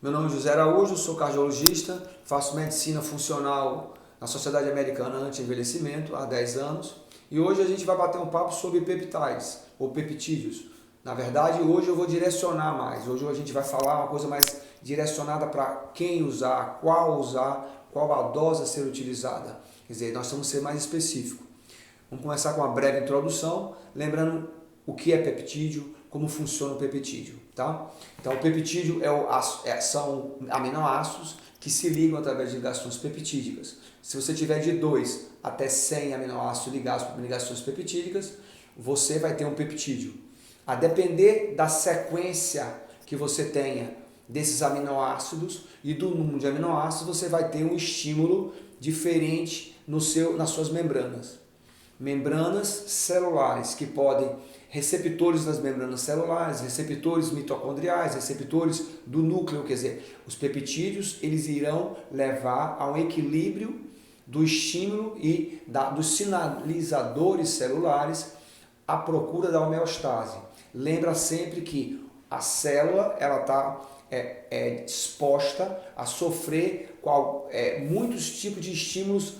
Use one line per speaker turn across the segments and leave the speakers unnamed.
Meu nome é José Araújo, sou cardiologista, faço medicina funcional na Sociedade Americana Anti-Envelhecimento há 10 anos e hoje a gente vai bater um papo sobre peptides ou peptídeos. Na verdade, hoje eu vou direcionar mais, hoje a gente vai falar uma coisa mais direcionada para quem usar, qual a dose a ser utilizada. Quer dizer, nós vamos ser mais específicos. Vamos começar com uma breve introdução, lembrando o que é peptídeo, como funciona o peptídeo, tá? Então, o peptídeo são aminoácidos que se ligam através de ligações peptídicas. Se você tiver de 2 até 100 aminoácidos ligados por ligações peptídicas, você vai ter um peptídeo. A depender da sequência que você tenha desses aminoácidos e do número de aminoácidos, você vai ter um estímulo diferente nas suas membranas. Membranas celulares que podem, receptores das membranas celulares, receptores mitocondriais, receptores do núcleo, quer dizer, os peptídeos eles irão levar a um equilíbrio do estímulo e dos sinalizadores celulares à procura da homeostase. Lembra sempre que a célula ela está disposta a sofrer muitos tipos de estímulos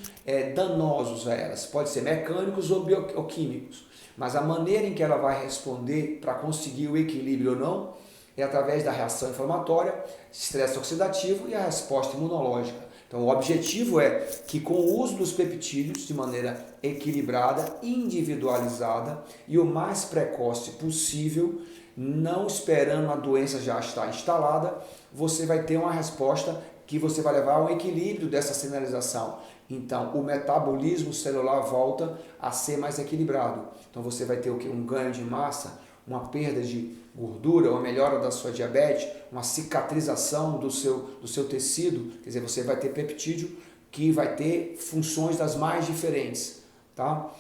danosos a elas. Pode ser mecânicos ou bioquímicos. Mas a maneira em que ela vai responder para conseguir o equilíbrio ou não é através da reação inflamatória, estresse oxidativo e a resposta imunológica. Então o objetivo é que com o uso dos peptídeos de maneira equilibrada, individualizada e o mais precoce possível, não esperando a doença já estar instalada, você vai ter uma resposta que você vai levar a um equilíbrio dessa sinalização. Então, o metabolismo celular volta a ser mais equilibrado. Então, você vai ter o quê? Um ganho de massa, uma perda de gordura, uma melhora da sua diabetes, uma cicatrização do seu tecido. Quer dizer, você vai ter peptídeo que vai ter funções das mais diferentes. Tá?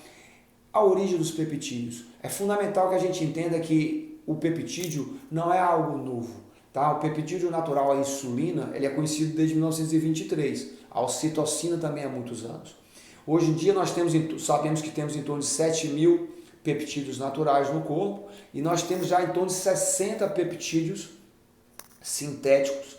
A origem dos peptídeos. É fundamental que a gente entenda que o peptídeo não é algo novo. Tá? O peptídeo natural, a insulina, ele é conhecido desde 1923. A ocitocina também há muitos anos. Hoje em dia nós sabemos que temos em torno de 7.000 peptídeos naturais no corpo e nós temos já em torno de 60 peptídeos sintéticos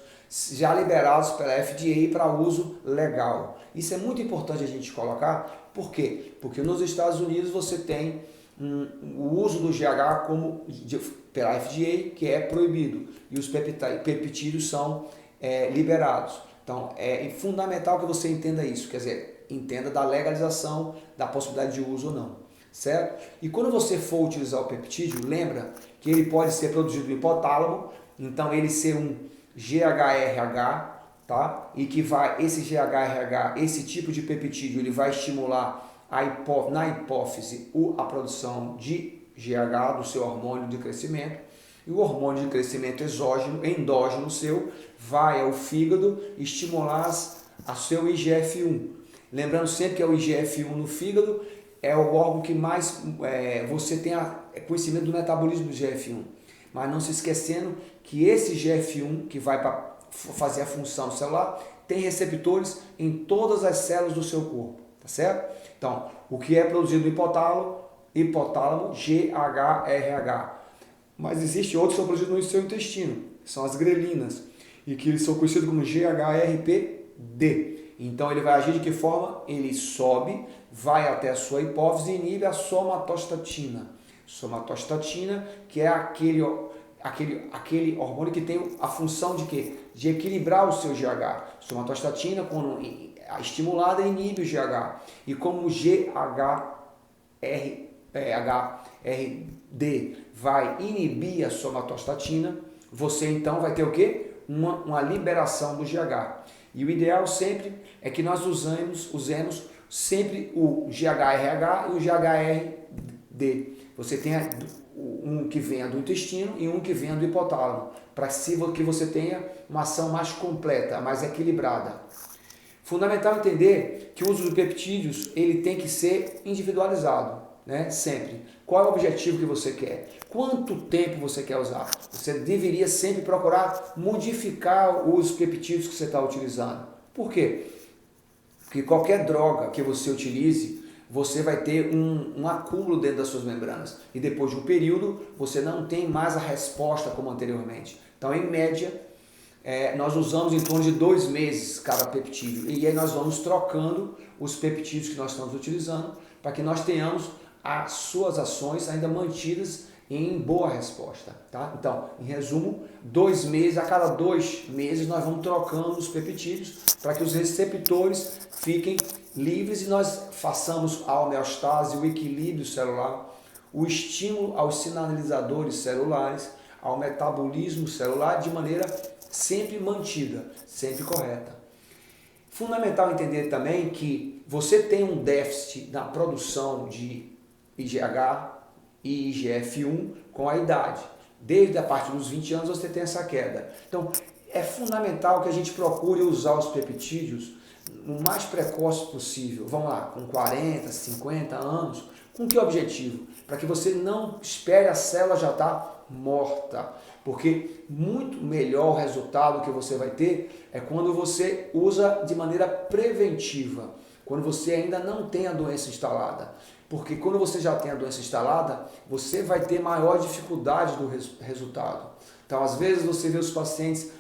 já liberados pela FDA para uso legal. Isso é muito importante a gente colocar. Por quê? Porque nos Estados Unidos você tem o uso do GH pela FDA, que é proibido, e os peptídeos são liberados. Então, é fundamental que você entenda isso, quer dizer, entenda da legalização, da possibilidade de uso ou não, certo? E quando você for utilizar o peptídeo, lembra que ele pode ser produzido no hipotálamo, então ele ser um GHRH, tá? E que esse GHRH, esse tipo de peptídeo, ele vai estimular na hipófise a produção de GH, do seu hormônio de crescimento, e o hormônio de crescimento endógeno seu, vai ao fígado estimular a seu IGF-1. Lembrando sempre que é o IGF-1 no fígado é o órgão que mais você tem conhecimento do metabolismo do IGF-1. Mas não se esquecendo que esse IGF-1 que vai para fazer a função celular tem receptores em todas as células do seu corpo, tá certo? Então, o que é produzido no hipotálamo, GHRH. Mas existem outros que são produzidos no seu intestino, que são as grelinas, e que eles são conhecidos como GHRPD. Então ele vai agir de que forma? Ele sobe, vai até a sua hipófise e inibe a somatostatina. Somatostatina, que é aquele hormônio que tem a função de quê? De equilibrar o seu GH. Somatostatina, quando estimulada, inibe o GH. E como o HRD vai inibir a somatostatina, você então vai ter o quê? Uma liberação do GH. E o ideal sempre é que nós usemos sempre o GHRH e o GHRD. Você tenha um que venha do intestino e um que venha do hipotálamo, para que você tenha uma ação mais completa, mais equilibrada. Fundamental entender que o uso de peptídeos ele tem que ser individualizado, né? Sempre. Qual é o objetivo que você quer? Quanto tempo você quer usar? Você deveria sempre procurar modificar os peptídeos que você está utilizando. Por quê? Porque qualquer droga que você utilize, você vai ter um acúmulo dentro das suas membranas. E depois de um período, você não tem mais a resposta como anteriormente. Então, em média, nós usamos em torno de 2 meses cada peptídeo. E aí nós vamos trocando os peptídeos que nós estamos utilizando para que nós tenhamos as suas ações ainda mantidas em boa resposta. Tá? Então, em resumo, 2 meses, a cada 2 meses nós vamos trocando os peptídeos para que os receptores fiquem livres e nós façamos a homeostase, o equilíbrio celular, o estímulo aos sinalizadores celulares, ao metabolismo celular de maneira sempre mantida, sempre correta. Fundamental entender também que você tem um déficit na produção de IGH e IGF-1 com a idade. Desde a partir dos 20 anos você tem essa queda. Então, é fundamental que a gente procure usar os peptídeos o mais precoce possível. Vamos lá, com 40, 50 anos. Com que objetivo? Para que você não espere a célula já estar morta. Porque muito melhor o resultado que você vai ter é quando você usa de maneira preventiva. Quando você ainda não tem a doença instalada. Porque quando você já tem a doença instalada, você vai ter maior dificuldade do resultado. Então, às vezes você vê os pacientes,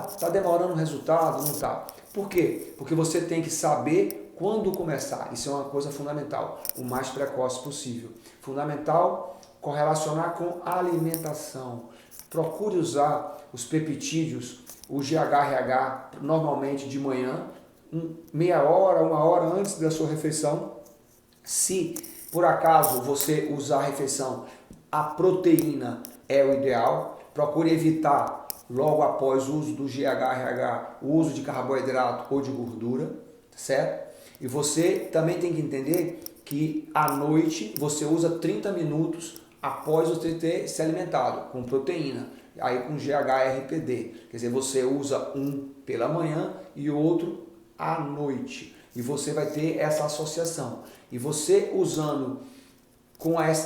está demorando o resultado, não está. Por quê? Porque você tem que saber quando começar. Isso é uma coisa fundamental, o mais precoce possível. Fundamental correlacionar com a alimentação. Procure usar os peptídeos, o GHRH, normalmente de manhã, meia hora, 1 hora antes da sua refeição. Se por acaso você usar a refeição, a proteína é o ideal. Procure evitar logo após o uso do GHRH, o uso de carboidrato ou de gordura, certo? E você também tem que entender que à noite você usa 30 minutos após você ter se alimentado com proteína, aí com GHRPD. Quer dizer, você usa um pela manhã e outro à noite. E você vai ter essa associação. E você usando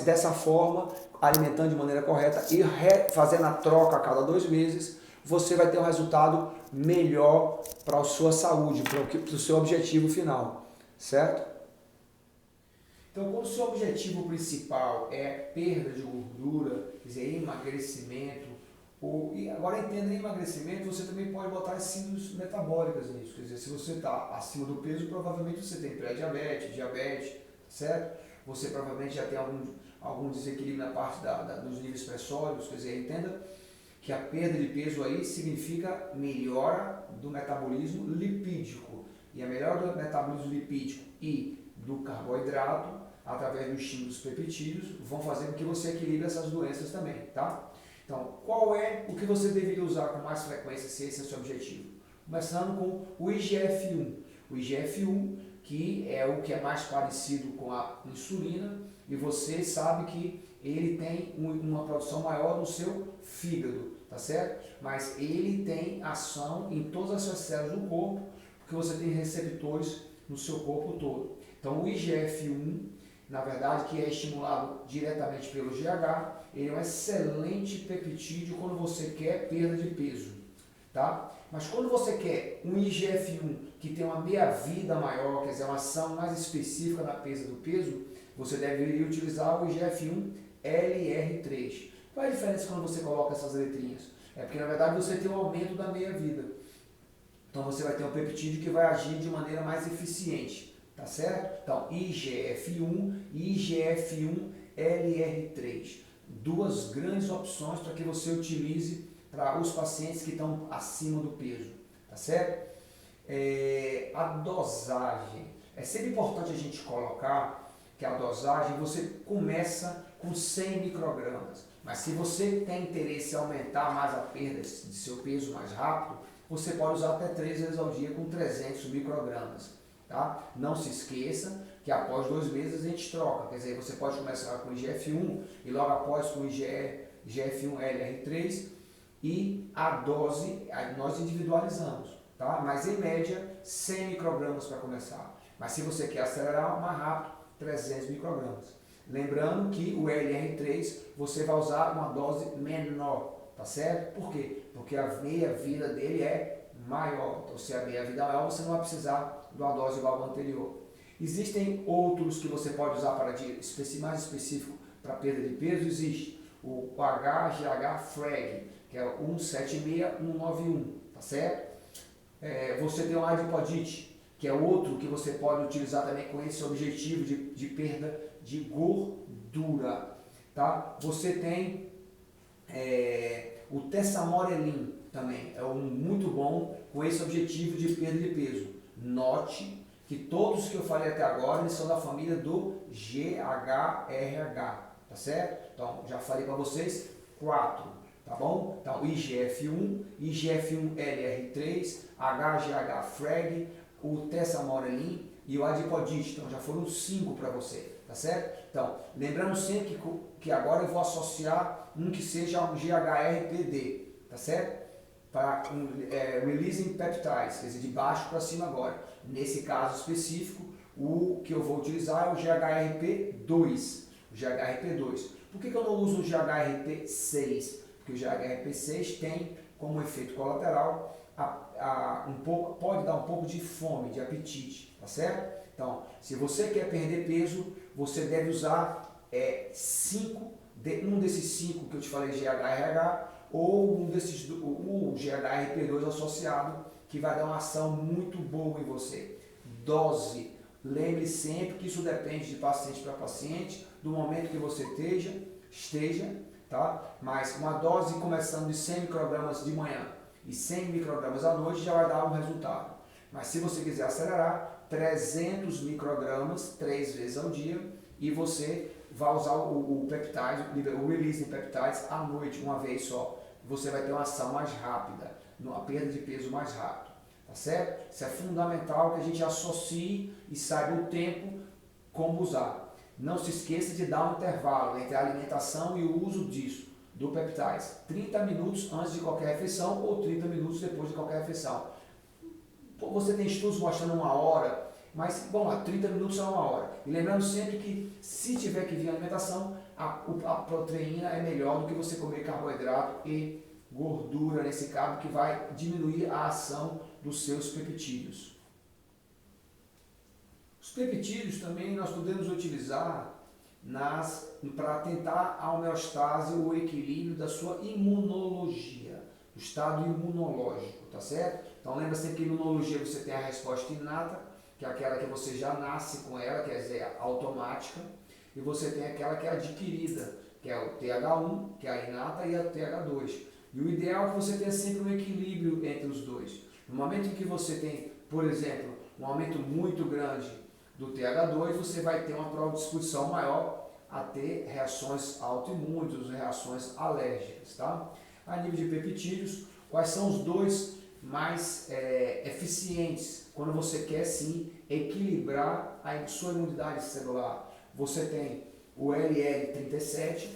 dessa forma, alimentando de maneira correta e fazendo a troca a cada 2 meses, você vai ter um resultado melhor para a sua saúde, para o seu objetivo final, certo? Então, quando o seu objetivo principal é perda de gordura, quer dizer, emagrecimento, e agora entenda, emagrecimento, você também pode botar as síndromes metabólicas nisso, quer dizer, se você está acima do peso, provavelmente você tem pré-diabetes, diabetes, certo? Você provavelmente já tem algum desequilíbrio na parte dos níveis pressóricos, quer dizer, entenda que a perda de peso aí significa melhora do metabolismo lipídico. E a melhora do metabolismo lipídico e do carboidrato, através do estímulo dos peptídeos, vão fazer com que você equilibre essas doenças também, tá? Então, qual é o que você deveria usar com mais frequência se esse é o seu objetivo? Começando com o IGF-1. O IGF-1, que é o que é mais parecido com a insulina, e você sabe que ele tem uma produção maior no seu fígado, tá certo? Mas ele tem ação em todas as suas células do corpo, porque você tem receptores no seu corpo todo. Então, o IGF-1, na verdade, que é estimulado diretamente pelo GH, ele é um excelente peptídeo quando você quer perda de peso, tá? Mas quando você quer um IGF-1 que tem uma meia-vida maior, quer dizer, uma ação mais específica na perda do peso, você deveria utilizar o IGF-1 LR3. Qual é a diferença quando você coloca essas letrinhas? É porque, na verdade, você tem um aumento da meia-vida. Então, você vai ter um peptídeo que vai agir de maneira mais eficiente, tá certo? Então, IGF-1 e IGF-1-LR3. 2 grandes opções para que você utilize para os pacientes que estão acima do peso, tá certo? A dosagem. É sempre importante a gente colocar que a dosagem você começa com 100 microgramas. Mas se você tem interesse em aumentar mais a perda de seu peso mais rápido, você pode usar até 3 vezes ao dia com 300 microgramas. Tá? Não se esqueça que após 2 meses a gente troca. Quer dizer, você pode começar com o IGF-1 e logo após com o IGF-1-LR3 e a dose nós individualizamos. Tá? Mas em média 100 microgramas para começar. Mas se você quer acelerar mais rápido, 300 microgramas. Lembrando que o LR3 você vai usar uma dose menor, tá certo? Por quê? Porque a meia-vida dele é maior. Então, se a meia-vida é maior, você não vai precisar de uma dose igual ao anterior. Existem outros que você pode usar para mais específico para perda de peso. Existe o HGH-FRAG, que é o 176191, tá tá certo? Você tem o adipodite, que é outro que você pode utilizar também com esse objetivo de perda de gordura, tá? Você tem o tessamorelin também, é muito bom com esse objetivo de perda de peso. Note que todos que eu falei até agora, eles são da família do GHRH, tá certo? Então, já falei para vocês 4, tá bom? Então, IGF-1, IGF-1-LR3, HGH-FREG, o tessamorelin e o adipodite. Então, já foram 5 para você, tá certo? Então, lembrando sempre que agora eu vou associar um que seja um GHRPD, tá certo? Para Releasing Peptides, quer dizer, de baixo para cima agora. Nesse caso específico, o que eu vou utilizar é o GHRP2. O GHRP2. Por que eu não uso o GHRP6? Porque o GHRP6 tem como efeito colateral pode dar um pouco de fome, de apetite, tá certo? Então, se você quer perder peso, você deve usar um desses 5 que eu te falei, GHRH, ou o GHRP2 associado, que vai dar uma ação muito boa em você. Dose. Lembre sempre que isso depende de paciente para paciente, do momento que você esteja, tá? Mas uma dose começando de 100 microgramas de manhã e 100 microgramas à noite já vai dar um resultado. Mas se você quiser acelerar, 300 microgramas 3 vezes ao dia, e você vai usar o peptide, o release de peptides à noite, uma vez só. Você vai ter uma ação mais rápida, a perda de peso mais rápido, tá certo? Isso é fundamental que a gente associe e saiba o tempo como usar. Não se esqueça de dar um intervalo entre a alimentação e o uso do peptides. 30 minutos antes de qualquer refeição ou 30 minutos depois de qualquer refeição. Você tem estudos mostrando 1 hora, mas, bom, 30 minutos é 1 hora. E lembrando sempre que, se tiver que vir a alimentação, a proteína é melhor do que você comer carboidrato e gordura, nesse caso, que vai diminuir a ação dos seus peptídeos. Os peptídeos também nós podemos utilizar para tentar a homeostase, o equilíbrio da sua imunologia, do estado imunológico, tá certo? Então lembra sempre que imunologia você tem a resposta inata, que é aquela que você já nasce com ela, quer dizer, automática, e você tem aquela que é adquirida, que é o TH1, que é a inata, e a TH2. E o ideal é que você tenha sempre um equilíbrio entre os dois. No momento em que você tem, por exemplo, um aumento muito grande do TH2, você vai ter uma predisposição maior a ter reações autoimunes, reações alérgicas, tá? A nível de peptídeos, quais são os dois mais eficientes quando você quer sim equilibrar a sua imunidade celular? Você tem o LL37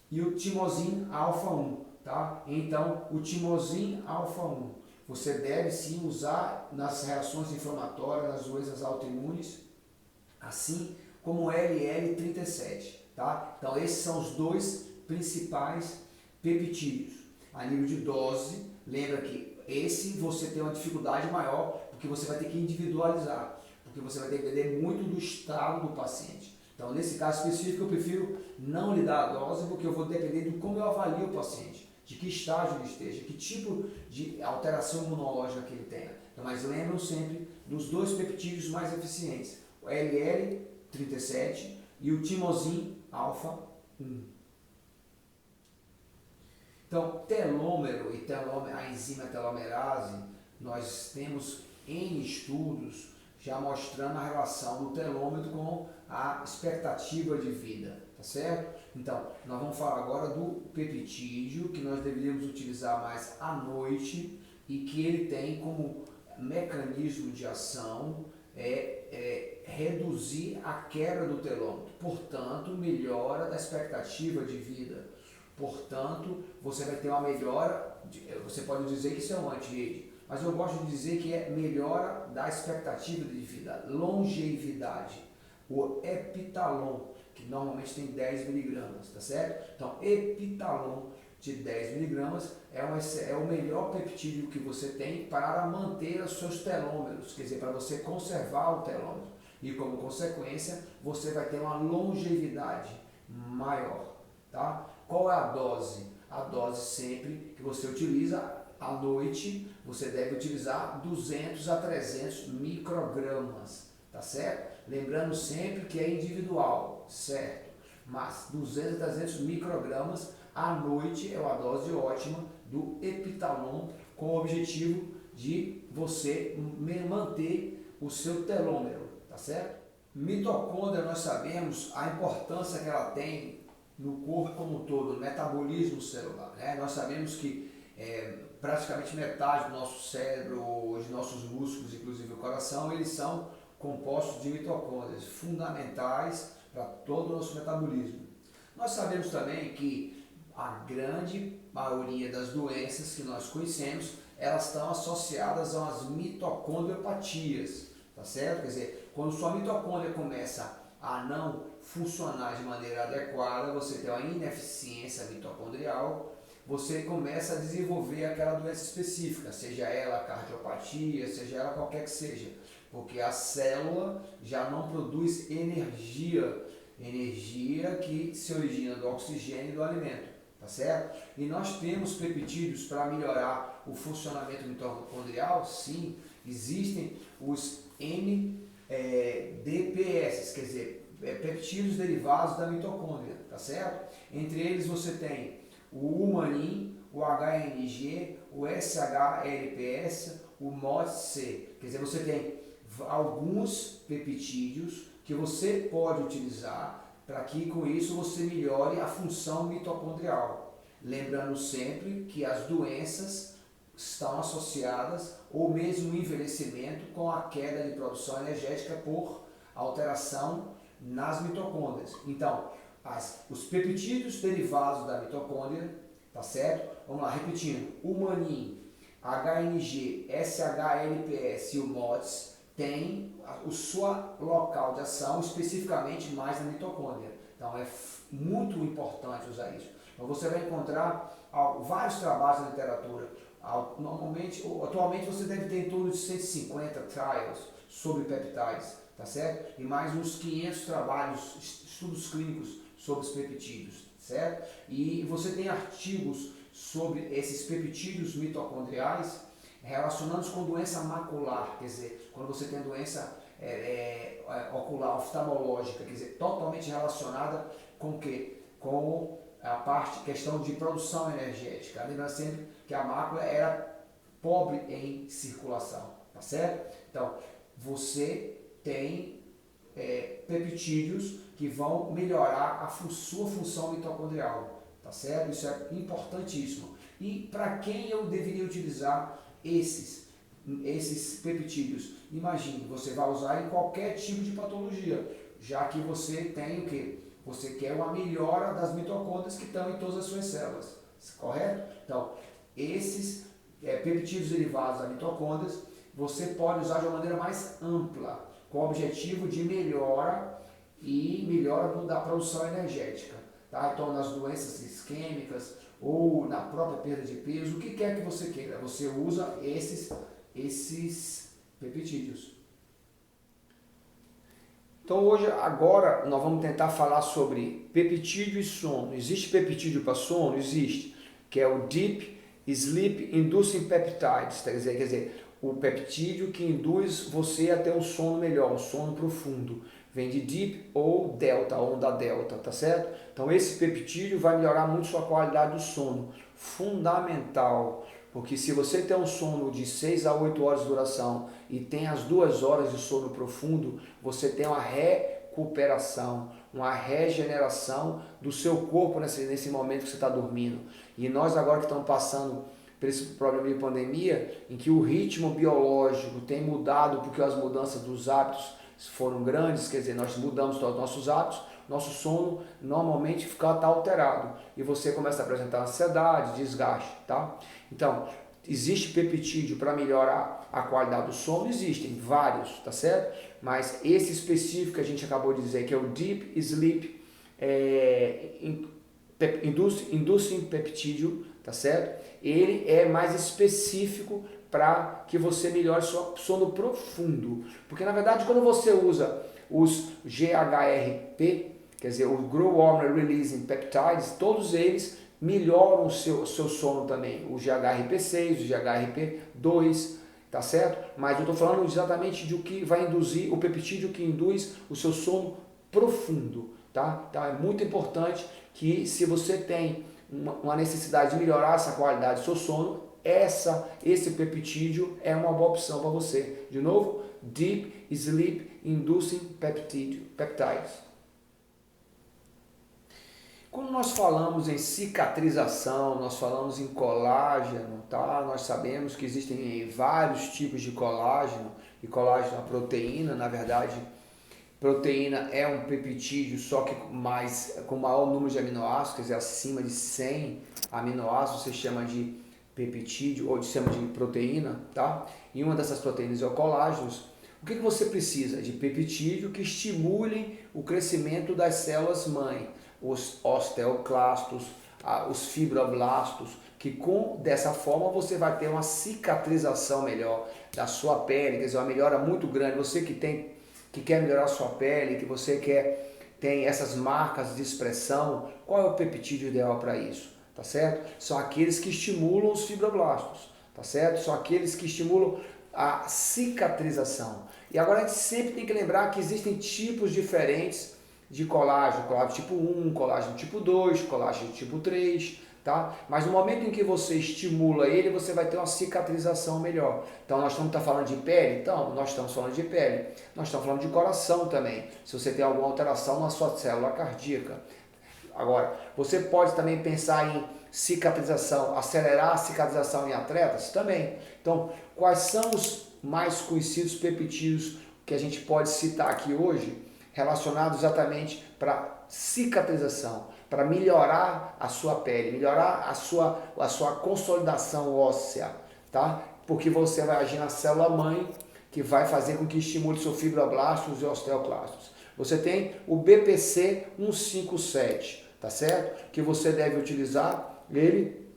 e o timosin alfa 1, tá? Então, o timosin alfa 1 você deve sim usar nas reações inflamatórias, nas doenças autoimunes, assim como o LL37, tá? Então, esses são os dois principais peptídeos. A nível de dose, lembra que esse você tem uma dificuldade maior, porque você vai ter que individualizar, porque você vai depender muito do estado do paciente. Então, nesse caso específico, eu prefiro não lhe dar a dose, porque eu vou depender de como eu avalio o paciente, de que estágio ele esteja, que tipo de alteração imunológica que ele tenha. Então, mas lembram sempre dos dois peptídeos mais eficientes, o LL37 e o timosin alfa 1. Então, telômero e a enzima telomerase, nós temos N estudos já mostrando a relação do telômero com a expectativa de vida, tá certo? Então, nós vamos falar agora do peptídeo, que nós deveríamos utilizar mais à noite e que ele tem como mecanismo de ação reduzir a quebra do telômero, portanto, melhora da expectativa de vida. Portanto, você vai ter uma melhora, você pode dizer que isso é um anti-age, mas eu gosto de dizer que é melhora da expectativa de vida, longevidade. O epitalon, que normalmente tem 10 miligramas, tá certo? Então, epitalon de 10 miligramas é o melhor peptídeo que você tem para manter os seus telômeros, quer dizer, para você conservar o telômero. E como consequência, você vai ter uma longevidade maior, tá? Qual é a dose? A dose sempre que você utiliza à noite, você deve utilizar 200 a 300 microgramas, tá certo? Lembrando sempre que é individual, certo? Mas 200 a 300 microgramas à noite é uma dose ótima do Epitalon, com o objetivo de você manter o seu telômero, tá certo? Mitocôndria, nós sabemos a importância que ela tem no corpo como um todo, no metabolismo celular, né? Nós sabemos que praticamente metade do nosso cérebro, de nossos músculos, inclusive o coração, eles são compostos de mitocôndrias, fundamentais para todo o nosso metabolismo. Nós sabemos também que a grande maioria das doenças que nós conhecemos, elas estão associadas às mitocondriopatias, tá certo? Quer dizer, quando sua mitocôndria começa a não funcionar de maneira adequada, você tem uma ineficiência mitocondrial, você começa a desenvolver aquela doença específica, seja ela cardiopatia, seja ela qualquer que seja, porque a célula já não produz energia que se origina do oxigênio e do alimento, tá certo? E nós temos peptídeos para melhorar o funcionamento mitocondrial, sim, existem os NDPS, quer dizer, peptídeos derivados da mitocôndria, tá certo? Entre eles você tem o humanin, o HNG, o SHLPS, o MOTS-C. Quer dizer, você tem alguns peptídeos que você pode utilizar para que com isso você melhore a função mitocondrial. Lembrando sempre que as doenças estão associadas, ou mesmo o envelhecimento, com a queda de produção energética por alteração nas mitocôndrias. Então, os peptídeos derivados da mitocôndria, tá certo? Vamos lá, repetindo, o humanin, HNG, SHLPS e o MOTS tem o seu local de ação especificamente mais na mitocôndria. Então é muito importante usar isso. Então você vai encontrar vários trabalhos na literatura. Atualmente você deve ter em torno de 150 trials sobre peptides, tá certo? E mais uns 500 trabalhos, estudos clínicos sobre os peptídeos, certo? E você tem artigos sobre esses peptídeos mitocondriais relacionados com doença macular, quer dizer, quando você tem doença ocular, oftalmológica, quer dizer, totalmente relacionada com o quê? Com a questão de produção energética. Lembra sempre que a mácula era pobre em circulação, tá certo? Então, você tem peptídeos que vão melhorar a sua função mitocondrial, tá certo? Isso é importantíssimo. E para quem eu deveria utilizar esses peptídeos? Imagine, você vai usar em qualquer tipo de patologia, já que você tem o quê? Você quer uma melhora das mitocôndrias que estão em todas as suas células, correto? Então, esses peptídeos derivados das mitocôndrias, você pode usar de uma maneira mais ampla, com o objetivo de melhora da produção energética, tá? Então, nas doenças isquêmicas ou na própria perda de peso, o que quer que você queira, você usa esses peptídeos. Então agora nós vamos tentar falar sobre peptídeo e sono. Existe peptídeo para sono? Existe, que é o Deep Sleep Inducing Peptides, quer dizer, o peptídeo que induz você a ter um sono melhor, um sono profundo. Vem de Deep ou Delta, onda Delta, tá certo? Então esse peptídeo vai melhorar muito sua qualidade do sono. Fundamental, porque se você tem um sono de 6 a 8 horas de duração e tem as 2 horas de sono profundo, você tem uma recuperação, uma regeneração do seu corpo nesse momento que você está dormindo. E nós agora que estamos passando por esse problema de pandemia, em que o ritmo biológico tem mudado porque as mudanças dos hábitos foram grandes, quer dizer, nós mudamos todos os nossos hábitos, nosso sono normalmente está alterado e você começa a apresentar ansiedade, desgaste, tá? Então, existe peptídeo para melhorar a qualidade do sono? Existem vários, tá certo? Mas esse específico que a gente acabou de dizer, que é o Deep Sleep Inducing Peptídeo, tá certo? Ele é mais específico para que você melhore seu sono profundo. Porque, na verdade, quando você usa os GHRP, quer dizer, o Growth Hormone Releasing Peptides, todos eles melhoram o seu sono também, o GHRP6, o GHRP2, tá certo? Mas eu estou falando exatamente de o que vai induzir, o peptídeo que induz o seu sono profundo, tá? Então é muito importante que, se você tem uma necessidade de melhorar essa qualidade do seu sono, esse peptídeo é uma boa opção para você. De novo, Deep Sleep Inducing Peptides. Quando nós falamos em cicatrização, nós falamos em colágeno, tá? Nós sabemos que existem vários tipos de colágeno, e colágeno é uma proteína, na verdade, proteína é um peptídeo, só que com maior número de aminoácidos, quer dizer, acima de 100 aminoácidos, você chama de peptídeo ou chama de proteína, tá? E uma dessas proteínas é o colágeno. O que você precisa? De peptídeo que estimulem o crescimento das células-mãe, os osteoclastos, os fibroblastos, que dessa forma você vai ter uma cicatrização melhor da sua pele, quer dizer, uma melhora muito grande. Você que quer melhorar a sua pele, que você tem essas marcas de expressão, qual é o peptídeo ideal para isso? Tá certo? São aqueles que estimulam os fibroblastos, tá certo? São aqueles que estimulam a cicatrização. E agora a gente sempre tem que lembrar que existem tipos diferentes de colágeno, colágeno tipo 1, colágeno tipo 2, colágeno tipo 3, tá? Mas no momento em que você estimula ele, você vai ter uma cicatrização melhor. Então nós estamos falando de pele? Então, nós estamos falando de pele. Nós estamos falando de coração também, se você tem alguma alteração na sua célula cardíaca. Agora, você pode também pensar em cicatrização, acelerar a cicatrização em atletas também. Então, quais são os mais conhecidos peptídeos que a gente pode citar aqui hoje, relacionados exatamente para cicatrização, para melhorar a sua pele, melhorar a sua consolidação óssea, tá? Porque você vai agir na célula-mãe, que vai fazer com que estimule seus fibroblastos e osteoclastos. Você tem o BPC 157, tá certo? Que você deve utilizar ele,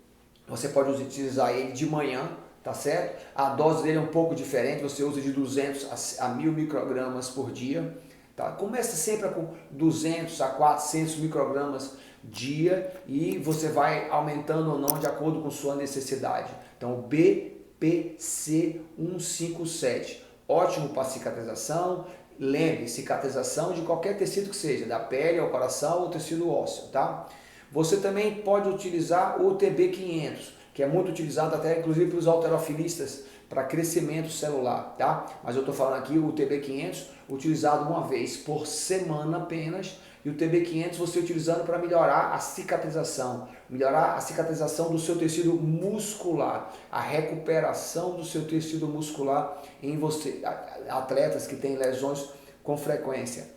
você pode utilizar ele de manhã, tá certo? A dose dele é um pouco diferente, você usa de 200 a 1000 microgramas por dia, tá? Começa sempre com 200 a 400 microgramas dia e você vai aumentando ou não de acordo com sua necessidade. Então, o BPC 157, ótimo para cicatrização. Lembre, cicatrização de qualquer tecido que seja, da pele ao coração ou tecido ósseo, tá? Você também pode utilizar o TB500, que é muito utilizado até inclusive pelos halterofilistas para crescimento celular, tá? Mas eu estou falando aqui o TB500 utilizado uma vez por semana apenas, e o TB500 você utilizando para melhorar a cicatrização do seu tecido muscular, a recuperação do seu tecido muscular em você, atletas que têm lesões com frequência.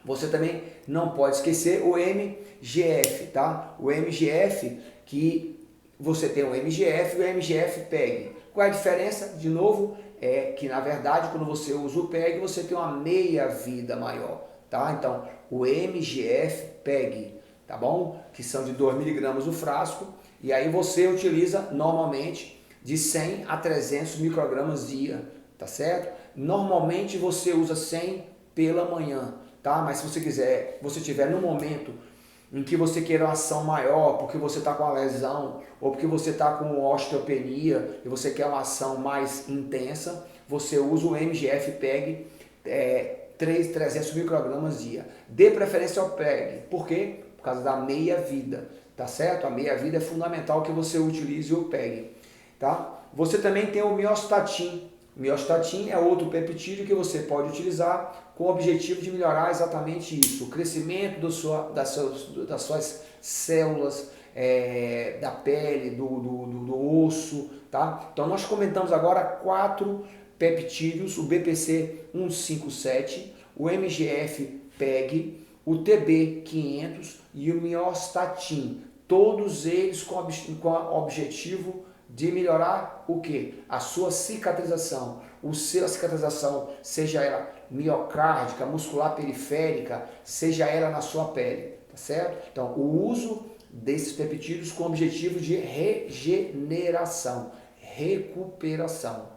Você também não pode esquecer o MGF, tá? O MGF, que você tem o MGF e o MGF-PEG. Qual é a diferença? De novo, é que na verdade quando você usa o PEG você tem uma meia-vida maior, tá? Então, o MGF-PEG, tá bom? Que são de 2 miligramas o frasco, e aí você utiliza normalmente de 100 a 300 microgramas dia, tá certo? Normalmente você usa 100 pela manhã, tá? Mas se você tiver no momento em que você queira uma ação maior, porque você está com a lesão, ou porque você está com osteopenia e você quer uma ação mais intensa, você usa o MGF-PEG 300 microgramas dia. Dê preferência ao PEG. Por quê? Por causa da meia-vida, tá certo? A meia-vida é fundamental que você utilize o PEG, tá? Você também tem o miostatin. O miostatin é outro peptídeo que você pode utilizar com o objetivo de melhorar exatamente isso, o crescimento das suas células, da pele, do osso, tá? Então nós comentamos agora 4 peptídeos, o BPC 157, o MGF-PEG, o TB500 e o miostatin, todos eles com o objetivo de melhorar o que? A sua cicatrização. A cicatrização, seja ela miocárdica, muscular periférica, seja ela na sua pele, tá certo? Então, o uso desses peptídeos com o objetivo de regeneração, recuperação.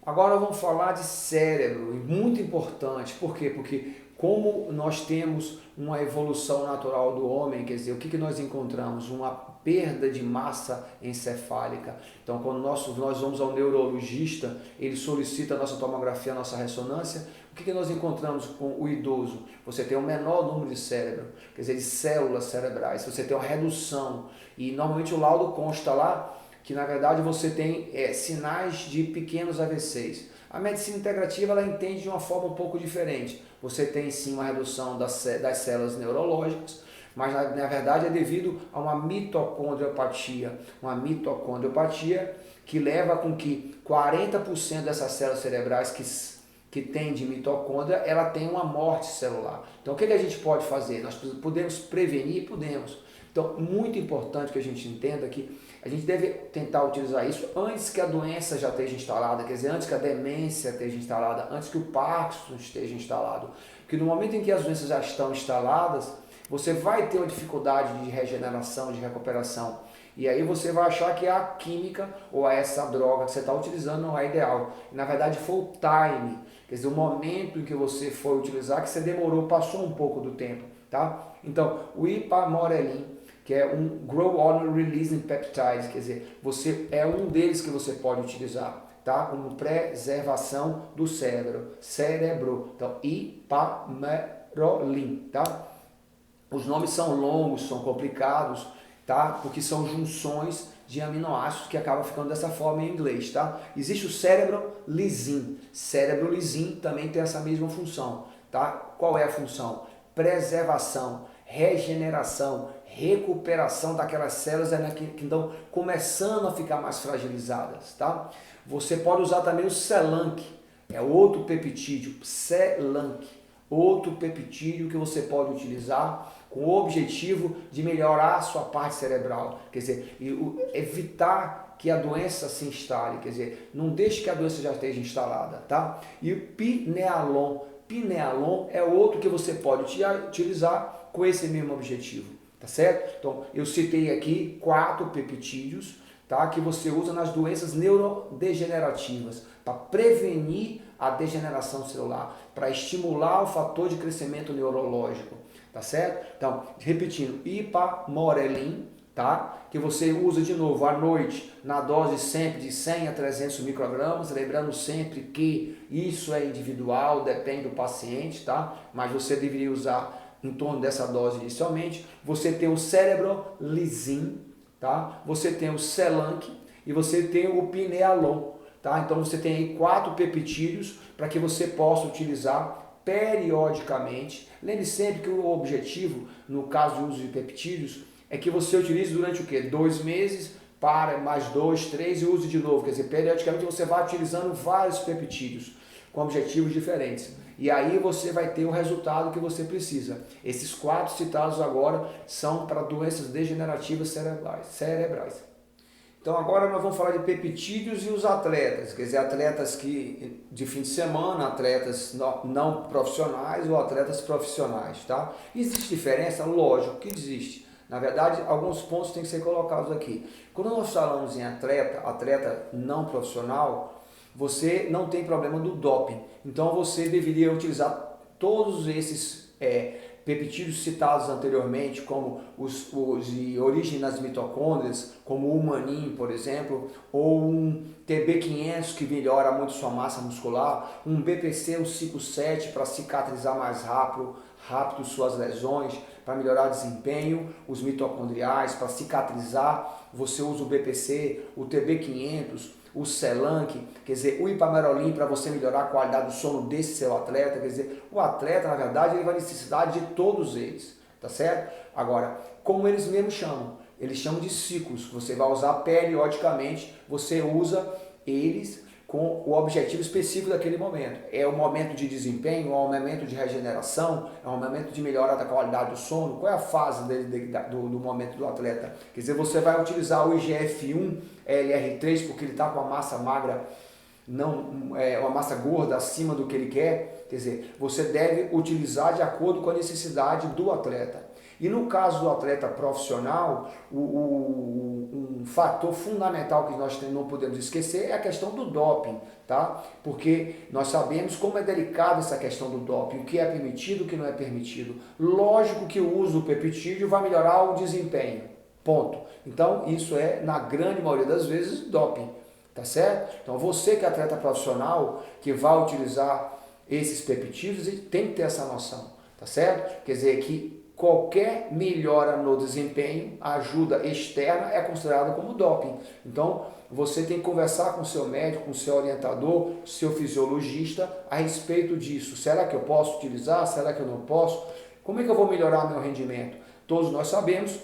Agora vamos falar de cérebro, muito importante. Por quê? Porque como nós temos uma evolução natural do homem, quer dizer, o que nós encontramos? Uma perda de massa encefálica. Então, quando nós vamos ao neurologista, ele solicita a nossa tomografia, a nossa ressonância, o que nós encontramos com o idoso? Você tem um menor número de cérebro, quer dizer, de células cerebrais, você tem uma redução, e normalmente o laudo consta lá que, na verdade, você tem sinais de pequenos AVCs. A medicina integrativa ela entende de uma forma um pouco diferente. Você tem sim uma redução das células neurológicas, mas na verdade é devido a uma mitocondriopatia. Uma mitocondriopatia que leva com que 40% dessas células cerebrais que tem de mitocôndria, ela tem uma morte celular. Então o que a gente pode fazer? Nós podemos prevenir? Podemos. Então, muito importante que a gente entenda que a gente deve tentar utilizar isso antes que a doença já esteja instalada, quer dizer, antes que a demência esteja instalada, antes que o Parkinson esteja instalado. Porque no momento em que as doenças já estão instaladas, você vai ter uma dificuldade de regeneração, de recuperação. E aí você vai achar que a química ou essa droga que você está utilizando não é ideal. E, na verdade, foi o time, quer dizer, o momento em que você foi utilizar, que você demorou, passou um pouco do tempo. Tá? Então, o ipamorelin, que é um Growth Hormone Releasing Peptide, quer dizer, você é um deles que você pode utilizar, tá? Como preservação do cérebro. Então, ipamorelin, tá? Os nomes são longos, são complicados, tá? Porque são junções de aminoácidos que acabam ficando dessa forma em inglês, tá? Existe o cérebro lisin. Cérebro lisin também tem essa mesma função, tá? Qual é a função? Preservação, regeneração, recuperação daquelas células que estão começando a ficar mais fragilizadas, tá? Você pode usar também o Celanc, é outro peptídeo, Celanc, outro peptídeo que você pode utilizar com o objetivo de melhorar a sua parte cerebral, quer dizer, evitar que a doença se instale, quer dizer, não deixe que a doença já esteja instalada, tá? E o Pinealon é outro que você pode utilizar com esse mesmo objetivo, tá certo? Então, eu citei aqui 4 peptídeos, tá, que você usa nas doenças neurodegenerativas para prevenir a degeneração celular, para estimular o fator de crescimento neurológico, tá certo? Então, repetindo, ipamorelin, tá? Que você usa de novo à noite, na dose sempre de 100 a 300 microgramas, lembrando sempre que isso é individual, depende do paciente, tá? Mas você deveria usar em torno dessa dose inicialmente. Você tem o cérebro lisin, tá? Você tem o Celanc e você tem o Pinealon, tá? Então você tem aí 4 peptídeos para que você possa utilizar periodicamente. Lembre sempre que o objetivo, no caso de uso de peptídeos, é que você utilize durante o quê? 2 meses, para mais 2, 3 e use de novo. Quer dizer, periodicamente você vai utilizando vários peptídeos com objetivos diferentes. E aí você vai ter o resultado que você precisa. Esses 4 citados agora são para doenças degenerativas cerebrais. Então agora nós vamos falar de peptídeos e os atletas, quer dizer, atletas que de fim de semana, atletas não profissionais ou atletas profissionais, tá? Existe diferença? Lógico que existe. Na verdade, alguns pontos têm que ser colocados aqui. Quando nós falamos em atleta não profissional, você não tem problema do doping. Então você deveria utilizar todos esses peptídeos citados anteriormente, como os de origem nas mitocôndrias, como o humanin, por exemplo, ou um TB500 que melhora muito sua massa muscular, um BPC, um ciclo 7 para cicatrizar mais rápido suas lesões, para melhorar o desempenho, os mitocondriais, para cicatrizar, você usa o BPC, o TB500, o Celanc, quer dizer, o ipamorelin para você melhorar a qualidade do sono desse seu atleta, quer dizer, o atleta, na verdade, ele vai necessitar de todos eles, tá certo? Agora, como eles mesmos chamam? Eles chamam de ciclos, você vai usar periodicamente, você usa eles com o objetivo específico daquele momento. É um momento de desempenho, é um momento de regeneração, é um momento de melhora da qualidade do sono. Qual é a fase do momento do atleta? Quer dizer, você vai utilizar o IGF-1, LR3, porque ele está com a massa magra, uma massa gorda acima do que ele quer. Quer dizer, você deve utilizar de acordo com a necessidade do atleta. E no caso do atleta profissional, um fator fundamental que nós não podemos esquecer é a questão do doping, tá? Porque nós sabemos como é delicada essa questão do doping, o que é permitido, o que não é permitido. Lógico que o uso do peptídeo vai melhorar o desempenho, ponto. Então isso é, na grande maioria das vezes, doping, tá certo? Então você que é atleta profissional, que vai utilizar esses peptídeos, tem que ter essa noção, tá certo? Quer dizer que qualquer melhora no desempenho, ajuda externa, é considerada como doping. Então, você tem que conversar com o seu médico, com o seu orientador, seu fisiologista, a respeito disso. Será que eu posso utilizar? Será que eu não posso? Como é que eu vou melhorar meu rendimento? Todos nós sabemos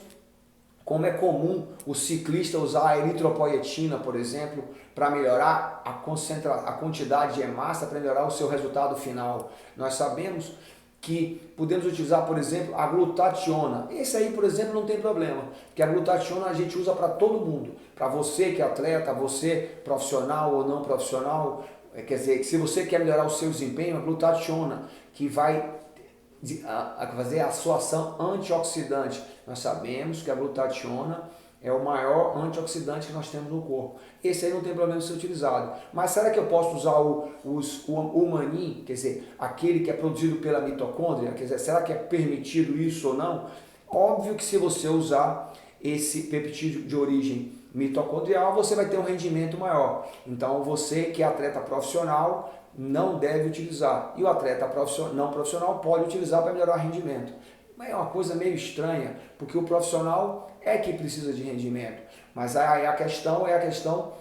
como é comum o ciclista usar a eritropoetina, por exemplo, para melhorar a quantidade de hemácia, para melhorar o seu resultado final. Nós sabemos que podemos utilizar, por exemplo, a glutationa. Esse aí, por exemplo, não tem problema, porque a glutationa a gente usa para todo mundo. Para você que é atleta, você profissional ou não profissional, quer dizer, se você quer melhorar o seu desempenho, a glutationa, que vai fazer a sua ação antioxidante. Nós sabemos que a glutationa é o maior antioxidante que nós temos no corpo. Esse aí não tem problema de ser utilizado. Mas será que eu posso usar o humanin, quer dizer, aquele que é produzido pela mitocôndria? Quer dizer, será que é permitido isso ou não? Óbvio que se você usar esse peptídeo de origem mitocondrial, você vai ter um rendimento maior. Então você que é atleta profissional não deve utilizar. E o atleta não profissional pode utilizar para melhorar o rendimento. Mas é uma coisa meio estranha, porque o profissional é que precisa de rendimento. Mas aí a questão é a questão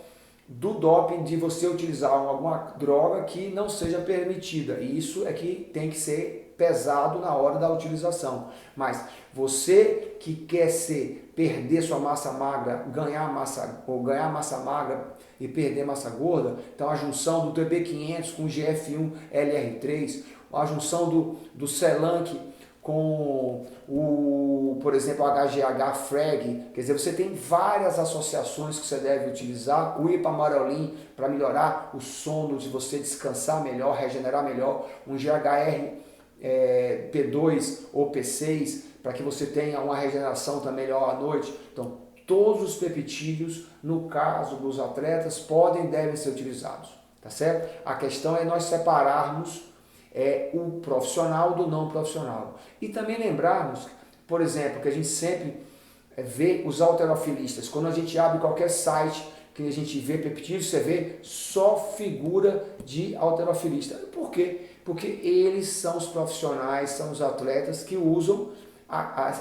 do doping, de você utilizar alguma droga que não seja permitida. E isso é que tem que ser pesado na hora da utilização. Mas você que quer perder sua massa magra, ganhar massa magra e perder massa gorda, então a junção do TB500 com o GF1 LR3, a junção do Celanc com por exemplo, o HGH Frag, quer dizer, você tem várias associações que você deve utilizar, o Ipamarolin para melhorar o sono, de você descansar melhor, regenerar melhor, um GHR P2 ou P6, para que você tenha uma regeneração também melhor à noite. Então, todos os peptídeos, no caso dos atletas, podem e devem ser utilizados, tá certo? A questão é nós separarmos o profissional do não profissional. E também lembrarmos, por exemplo, que a gente sempre vê os halterofilistas. Quando a gente abre qualquer site que a gente vê peptídeos, você vê só figura de halterofilista. Por quê? Porque eles são os profissionais, são os atletas que usam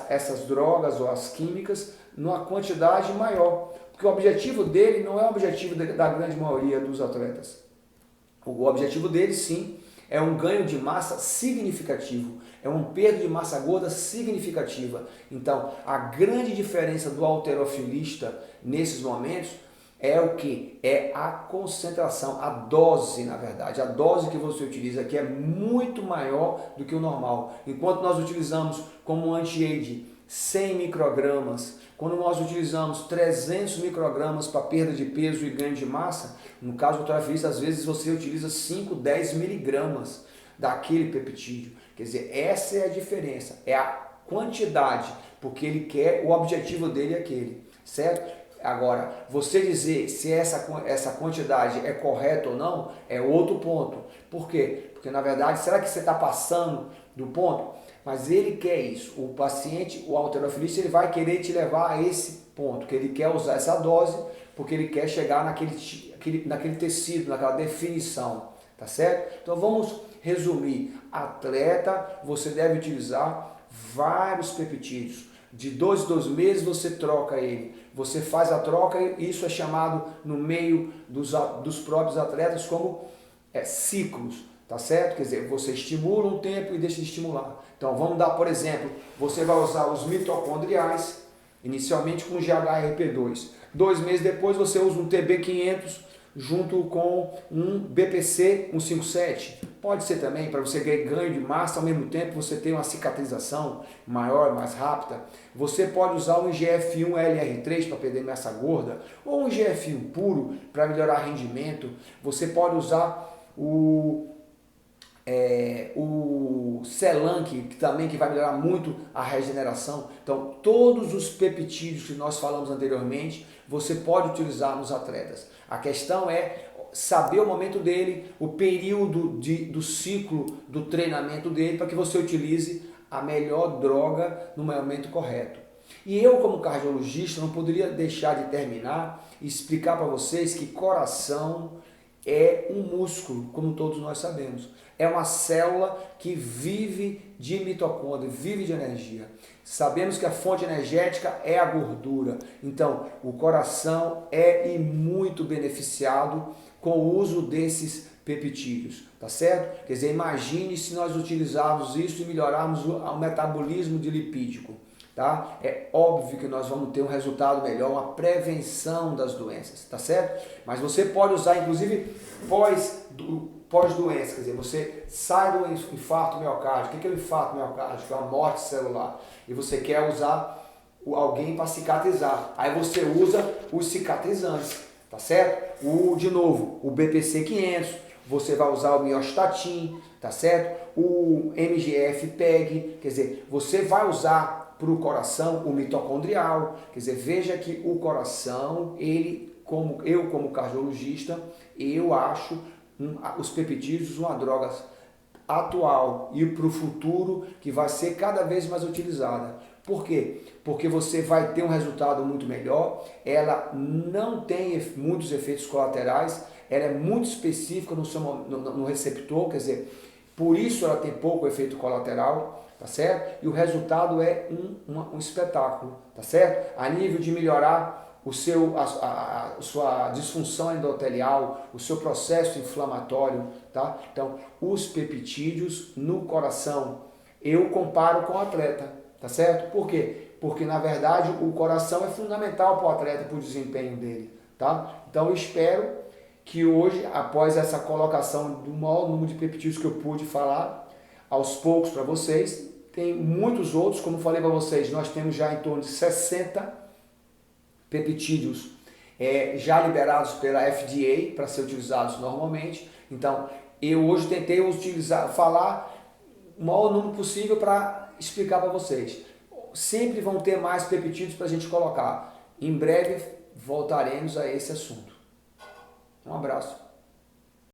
essas drogas ou as químicas numa quantidade maior. Porque o objetivo dele não é o objetivo da grande maioria dos atletas. O objetivo dele, sim, é um ganho de massa significativo, é um perda de massa gorda significativa. Então, a grande diferença do halterofilista nesses momentos é o que? É a concentração, a dose, na verdade. A dose que você utiliza aqui é muito maior do que o normal. Enquanto nós utilizamos como anti-age 100 microgramas, quando nós utilizamos 300 microgramas para perda de peso e ganho de massa, no caso do halterofilista, às vezes você utiliza 5, 10 miligramas daquele peptídeo. Quer dizer, essa é a diferença, é a quantidade, porque ele quer, o objetivo dele é aquele, certo? Agora, você dizer se essa quantidade é correta ou não, é outro ponto. Por quê? Porque, na verdade, será que você está passando do ponto? Mas ele quer isso. O paciente, o halterofilista, ele vai querer te levar a esse ponto, que ele quer usar essa dose, porque ele quer chegar naquele tecido, naquela definição, tá certo? Então, vamos resumir. Atleta, você deve utilizar vários peptídeos. De 2 em 2 meses você troca ele. Você faz a troca e isso é chamado no meio dos próprios atletas como ciclos, tá certo? Quer dizer, você estimula um tempo e deixa de estimular. Então vamos dar, por exemplo, você vai usar os mitocondriais, inicialmente com GHRP2. 2 meses depois você usa um TB500 junto com um BPC 157. Pode ser também para você ganho de massa, ao mesmo tempo você tem uma cicatrização maior, mais rápida. Você pode usar um GF1 LR3 para perder massa gorda, ou um GF1 puro para melhorar rendimento. Você pode usar o o Selan, que também vai melhorar muito a regeneração. Então, todos os peptídeos que nós falamos anteriormente, você pode utilizar nos atletas. A questão é saber o momento dele, o período do ciclo do treinamento dele, para que você utilize a melhor droga no momento correto. E eu, como cardiologista, não poderia deixar de terminar e explicar para vocês que coração é um músculo, como todos nós sabemos. É uma célula que vive de mitocôndria, vive de energia. Sabemos que a fonte energética é a gordura. Então, o coração é muito beneficiado com o uso desses peptídeos, tá certo? Quer dizer, imagine se nós utilizarmos isso e melhorarmos o metabolismo de lipídico. Tá? É óbvio que nós vamos ter um resultado melhor, uma prevenção das doenças, tá certo? Mas você pode usar, inclusive, pós-doença, quer dizer, você sai do infarto miocárdico. O que é o infarto miocárdico? É uma morte celular. E você quer usar alguém para cicatrizar. Aí você usa os cicatrizantes, tá certo? De novo, o BPC 500, você vai usar o miostatin, tá certo? O MGF-PEG, quer dizer, você vai usar para o coração o mitocondrial, quer dizer, veja que o coração, como cardiologista, eu acho os peptídeos uma droga atual e para o futuro que vai ser cada vez mais utilizada. Por quê? Porque você vai ter um resultado muito melhor, ela não tem muitos efeitos colaterais, ela é muito específica no receptor, quer dizer, por isso ela tem pouco efeito colateral, tá certo? E o resultado é um espetáculo, tá certo? A nível de melhorar a sua disfunção endotelial, o seu processo inflamatório, tá? Então, os peptídeos no coração, eu comparo com o atleta, tá certo? Por quê? Porque, na verdade, o coração é fundamental para o atleta, para o desempenho dele, tá? Então, eu espero que hoje, após essa colocação do maior número de peptídeos que eu pude falar, aos poucos para vocês, tem muitos outros, como falei para vocês, nós temos já em torno de 60 peptídeos já liberados pela FDA para ser utilizados normalmente. Então, eu hoje tentei falar o maior número possível para explicar para vocês. Sempre vão ter mais peptídeos para a gente colocar. Em breve voltaremos a esse assunto. Um abraço.